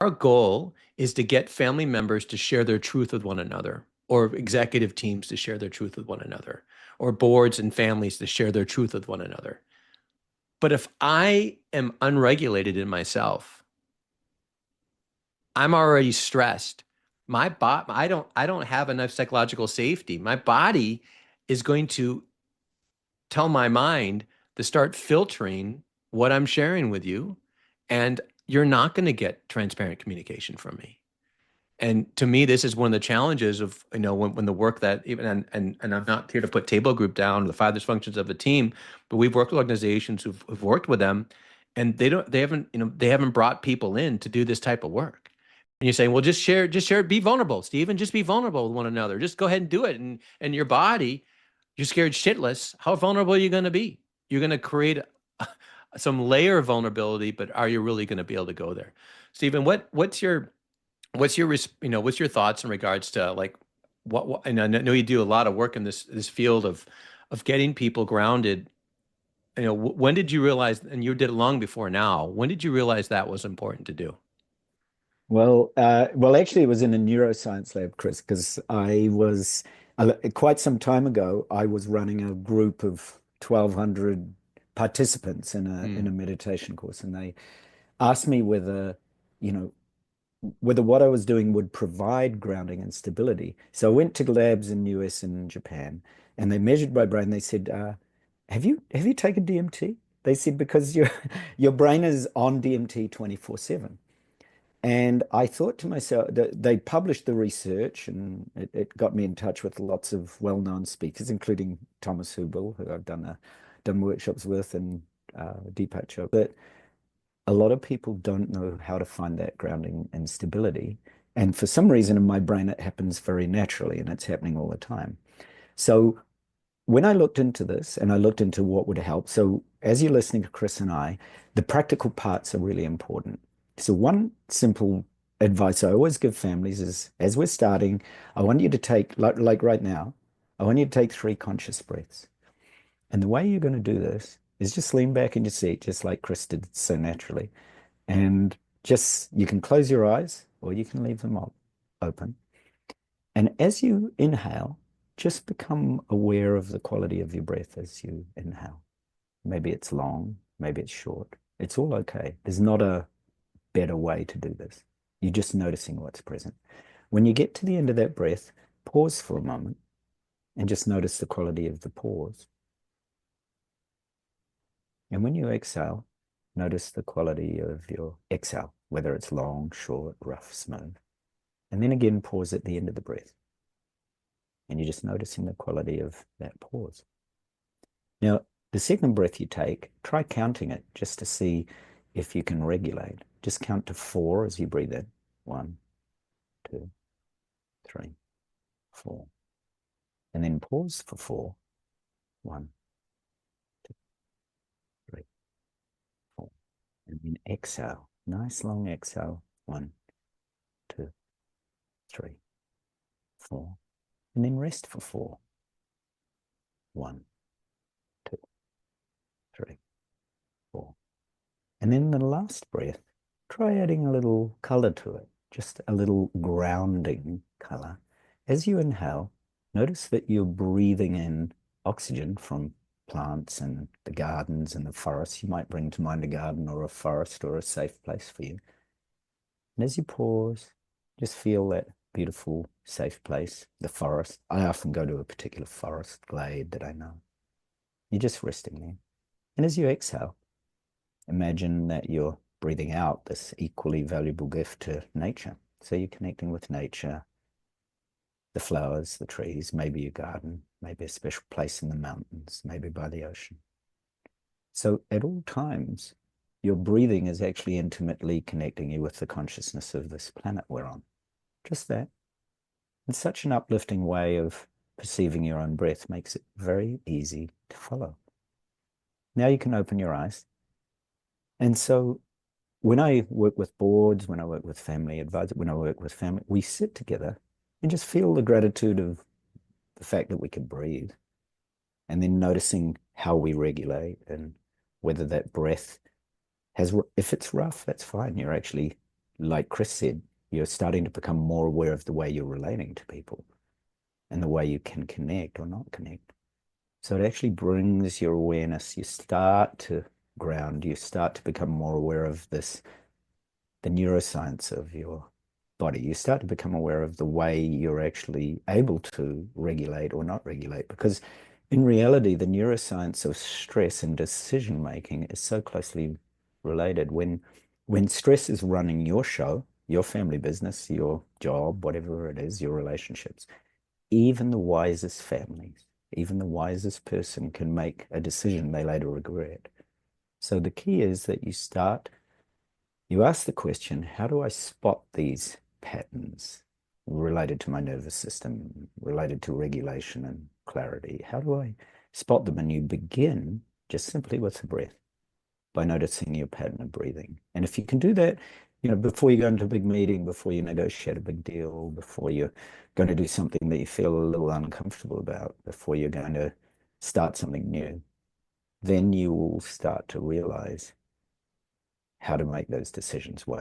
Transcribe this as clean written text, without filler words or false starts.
Our goal is to get family members to share their truth with one another, or executive teams to share their truth with one another, or boards and families to share their truth with one another. But if I am unregulated in myself, I'm already stressed. I don't have enough psychological safety. My body is going to tell my mind to start filtering what I'm sharing with you, and you're not going to get transparent communication from me. And to me, this is one of the challenges of, when the work that even, and I'm not here to put table group down, the five dysfunctions of a team, but we've worked with organizations who've worked with them, and they haven't brought people in to do this type of work. And you're saying, well, just share, be vulnerable, Stephen, just be vulnerable with one another. Just go ahead and do it. And your body, you're scared shitless. How vulnerable are you going to be? You're going to create some layer of vulnerability, but are you really going to be able to go there? Stephen, what's your thoughts in regards to, like, what and I know you do a lot of work in this field of getting people grounded. When did you realize, and you did it long before now, when did you realize that was important to do? Well, actually, it was in a neuroscience lab, Chris, because quite some time ago, I was running a group of 1,200 participants in a Mm. meditation course, and they asked me you know, whether what I was doing would provide grounding and stability. So I went to labs in US and Japan, and they measured my brain. They said, "Have you taken DMT?" They said, "Because your your brain is on DMT 24/7." And I thought to myself that they published the research, and it got me in touch with lots of well-known speakers, including Thomas Hubel, who I've done workshops with, and Deepak Chopra. But a lot of people don't know how to find that grounding and stability. And for some reason in my brain, it happens very naturally, and it's happening all the time. So when I looked into this and I looked into what would help, so as you're listening to Chris and I, the practical parts are really important. So one simple advice I always give families is, as we're starting, I want you to take, like right now, I want you to take 3 conscious breaths. And the way you're going to do this is just lean back in your seat, just like Chris did so naturally. And just, you can close your eyes or you can leave them open. And as you inhale, just become aware of the quality of your breath as you inhale. Maybe it's long, maybe it's short. It's all okay. There's not a better way to do this. You're just noticing what's present. When you get to the end of that breath, pause for a moment and just notice the quality of the pause. And when you exhale, notice the quality of your exhale, whether it's long, short, rough, smooth. And then again, pause at the end of the breath. And you're just noticing the quality of that pause. Now, the second breath you take, try counting it just to see if you can regulate. Just count to 4 as you breathe in. 1, 2, 3, 4. And then pause for 4. 1, 2, 3, 4. And then exhale. Nice long exhale. 1, 2, 3, 4. And then rest for 4. 1, 2, 3, 4. And then the last breath, try adding a little color to it, just a little grounding color. As you inhale, notice that you're breathing in oxygen from plants and the gardens and the forests. You might bring to mind a garden or a forest or a safe place for you. And as you pause, just feel that beautiful, safe place, the forest. I often go to a particular forest glade that I know. You're just resting there. And as you exhale, imagine that you're breathing out this equally valuable gift to nature. So you're connecting with nature, the flowers, the trees, maybe your garden, maybe a special place in the mountains, maybe by the ocean. So at all times, your breathing is actually intimately connecting you with the consciousness of this planet we're on. Just that. It's such an uplifting way of perceiving your own breath, makes it very easy to follow. Now you can open your eyes. And so when I work with boards, when I work with family advisors, when I work with family, we sit together and just feel the gratitude of the fact that we can breathe, and then noticing how we regulate and whether that breath has, if it's rough, that's fine. You're actually like Chris said, you're starting to become more aware of the way you're relating to people and the way you can connect or not connect. So it actually brings your awareness. You start to ground, you start to become more aware of this, the neuroscience of your body. You start to become aware of the way you're actually able to regulate or not regulate. Because in reality, the neuroscience of stress and decision making is so closely related. When stress is running your show, your family business, your job, whatever it is, your relationships, even the wisest families, even the wisest person can make a decision they later regret. So the key is that you ask the question, how do I spot these patterns related to my nervous system, related to regulation and clarity? How do I spot them? And you begin just simply with the breath by noticing your pattern of breathing. And if you can do that, before you go into a big meeting, before you negotiate a big deal, before you're going to do something that you feel a little uncomfortable about, before you're going to start something new, then you will start to realize how to make those decisions wisely.